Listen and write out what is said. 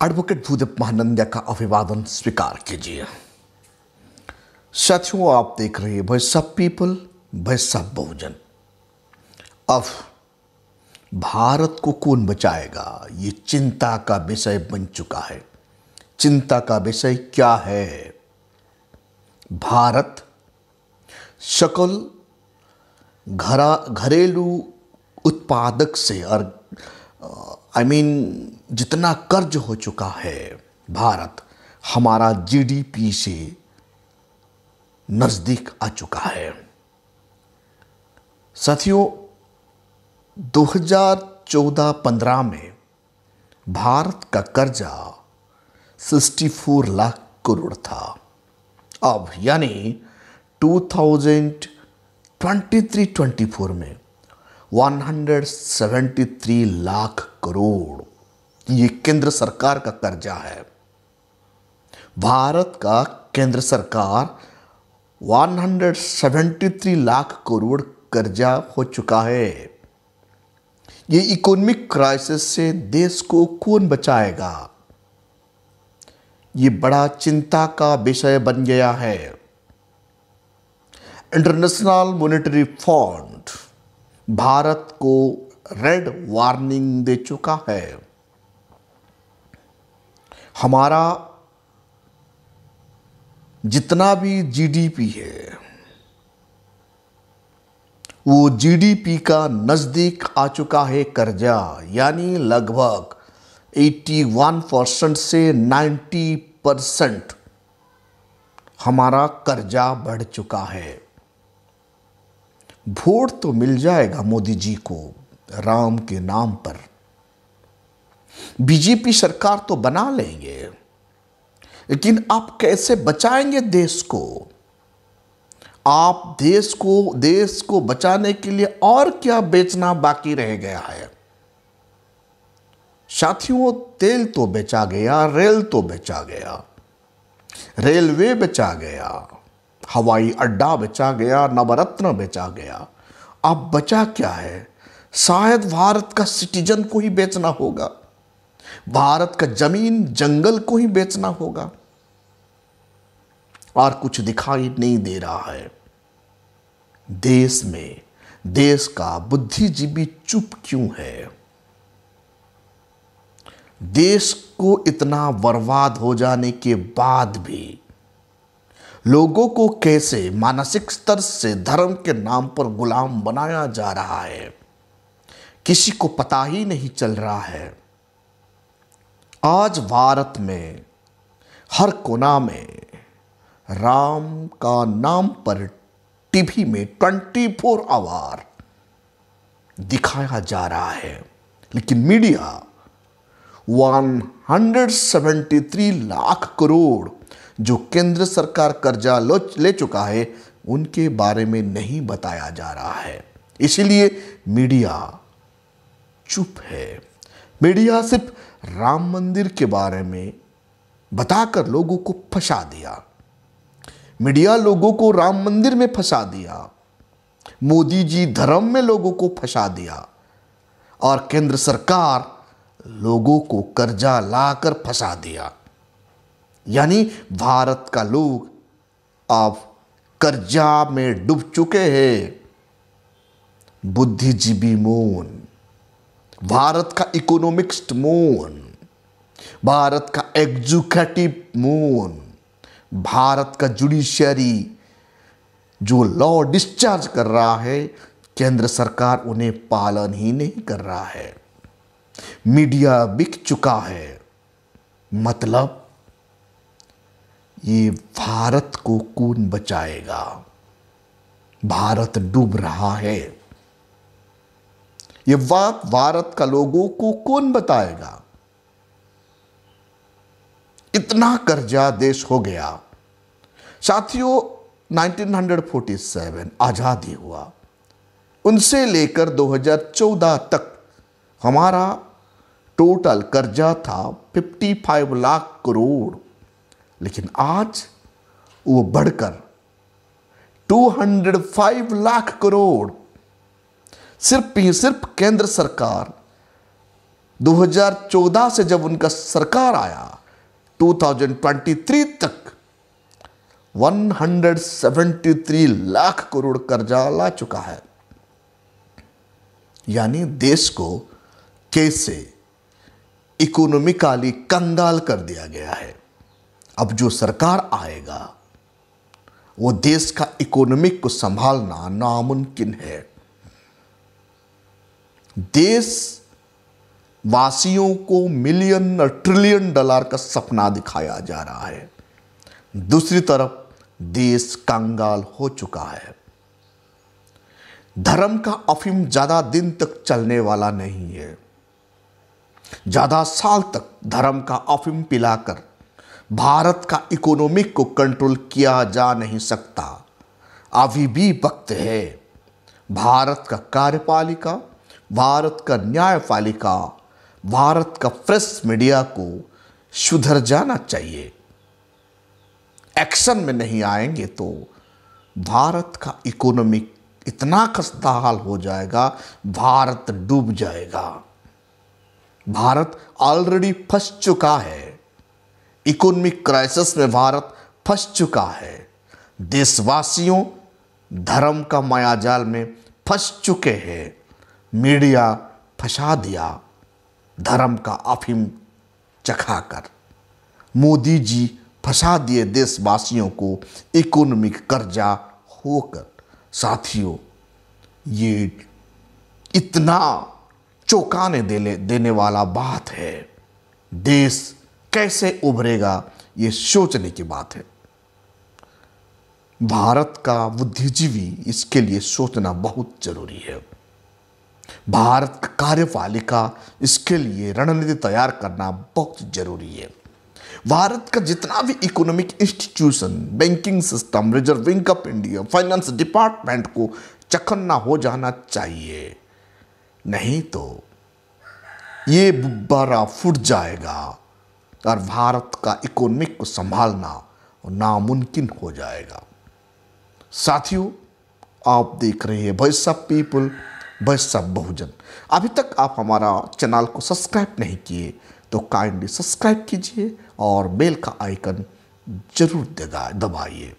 Advocate Bhudev Mahananda का अभिवादन स्वीकार कीजिए। साथियों, आप देख रहे हैं voice of people, voice of Bahujan. अब भारत को कौन बचाएगा, ये चिंता का विषय बन चुका है। चिंता का विषय क्या है? भारत सकल घरेलू उत्पादक से और जितना कर्ज हो चुका है भारत, हमारा जीडीपी से नजदीक आ चुका है। साथियों, 2014-15 में भारत का कर्जा 64 लाख करोड़ था। अब यानी 2023-24 में 173 लाख करोड़ ये केंद्र सरकार का कर्जा है। भारत का केंद्र सरकार 173 लाख करोड़ कर्जा हो चुका है। ये इकोनॉमिक क्राइसिस से देश को कौन बचाएगा? ये बड़ा चिंता का विषय बन गया है। इंटरनेशनल मॉनेटरी फंड भारत को रेड वार्निंग दे चुका है। हमारा जितना भी जीडीपी है वो जीडीपी का नजदीक आ चुका है कर्जा, यानी लगभग 81% से 90% हमारा कर्जा बढ़ चुका है। वोट तो मिल जाएगा मोदी जी को राम के नाम पर, बीजेपी सरकार तो बना लेंगे, लेकिन आप कैसे बचाएंगे देश को? आप देश को बचाने के लिए और क्या बेचना बाकी रह गया है? साथियों, तेल तो बेचा गया, रेल तो बेचा गया, रेलवे बेचा गया, हवाई अड्डा बेचा गया, नवरत्न बेचा गया। अब बचा क्या है? शायद भारत का सिटीजन को ही बेचना होगा, भारत का जमीन जंगल को ही बेचना होगा, और कुछ दिखाई नहीं दे रहा है। देश में देश का बुद्धिजीवी चुप क्यों है? देश को इतना बर्बाद हो जाने के बाद भी लोगों को कैसे मानसिक स्तर से धर्म के नाम पर गुलाम बनाया जा रहा है, किसी को पता ही नहीं चल रहा है। आज भारत में हर कोना में राम का नाम पर टीवी में 24 आवर दिखाया जा रहा है, लेकिन मीडिया 173 लाख करोड़ जो केंद्र सरकार कर्जा ले चुका है उनके बारे में नहीं बताया जा रहा है। इसलिए मीडिया चुप है। मीडिया सिर्फ राम मंदिर के बारे में बताकर लोगों को फंसा दिया। मीडिया लोगों को राम मंदिर में फंसा दिया, मोदी जी धर्म में लोगों को फंसा दिया, और केंद्र सरकार लोगों को कर्जा लाकर फंसा दिया। यानी भारत का लोग अब कर्जा में डूब चुके हैं। बुद्धिजीवी मौन, भारत का इकोनॉमिक्स मौन, भारत का एग्जीक्यूटिव मौन, भारत का जुडिशरी जो लॉ डिस्चार्ज कर रहा है, केंद्र सरकार उन्हें पालन ही नहीं कर रहा है। मीडिया बिक चुका है। मतलब ये भारत को कौन बचाएगा? भारत डूब रहा है। ये बात भारत का लोगों को कौन बताएगा? इतना कर्जा देश हो गया। साथियों, 1947 आजादी हुआ, उनसे लेकर 2014 तक हमारा टोटल कर्जा था 55 लाख करोड़, लेकिन आज वो बढ़कर 205 लाख करोड़ सिर्फ केंद्र सरकार 2014 से जब उनका सरकार आया 2023 तक 173 लाख करोड़ कर्जा ला चुका है। यानी देश को कैसे इकोनॉमिकली कंगाल कर दिया गया है। अब जो सरकार आएगा वो देश का इकोनॉमिक को संभालना नामुमकिन है। देश वासियों को मिलियन और ट्रिलियन डॉलर का सपना दिखाया जा रहा है, दूसरी तरफ देश कंगाल हो चुका है। धर्म का अफीम ज्यादा दिन तक चलने वाला नहीं है। ज्यादा साल तक धर्म का अफीम पिलाकर भारत का इकोनॉमिक को कंट्रोल किया जा नहीं सकता। अभी भी वक्त है। भारत का कार्यपालिका, भारत का न्यायपालिका, भारत का प्रेस मीडिया को सुधर जाना चाहिए। एक्शन में नहीं आएंगे तो भारत का इकोनॉमिक इतना खस्ता हाल हो जाएगा, भारत डूब जाएगा। भारत ऑलरेडी फंस चुका है। इकोनॉमिक क्राइसिस में भारत फंस चुका है। देशवासियों धर्म का मायाजाल में फंस चुके हैं। मीडिया फंसा दिया धर्म का अफीम चखाकर। मोदी जी फंसा दिए देशवासियों को इकोनॉमिक कर्जा होकर। साथियों, ये इतना चौंकाने देने वाला बात है। देश कैसे उभरेगा ये सोचने की बात है। भारत का बुद्धिजीवी इसके लिए सोचना बहुत जरूरी है। भारत का कार्यपालिका इसके लिए रणनीति तैयार करना बहुत जरूरी है। भारत का जितना भी economic institution, banking system, reserve bank of India, finance department को चखन्ना हो जाना चाहिए, नहीं तो ये बुब्बारा फूट जाएगा और भारत का इकोनॉमिक को संभालना नामुमकिन हो जाएगा। साथियों, आप देख रहे हैं voice of people, voice of Bahujan. अभी तक आप हमारा चैनल को सब्सक्राइब नहीं किए तो काइंडली सब्सक्राइब कीजिए और बेल का आइकन जरूर दबाइए।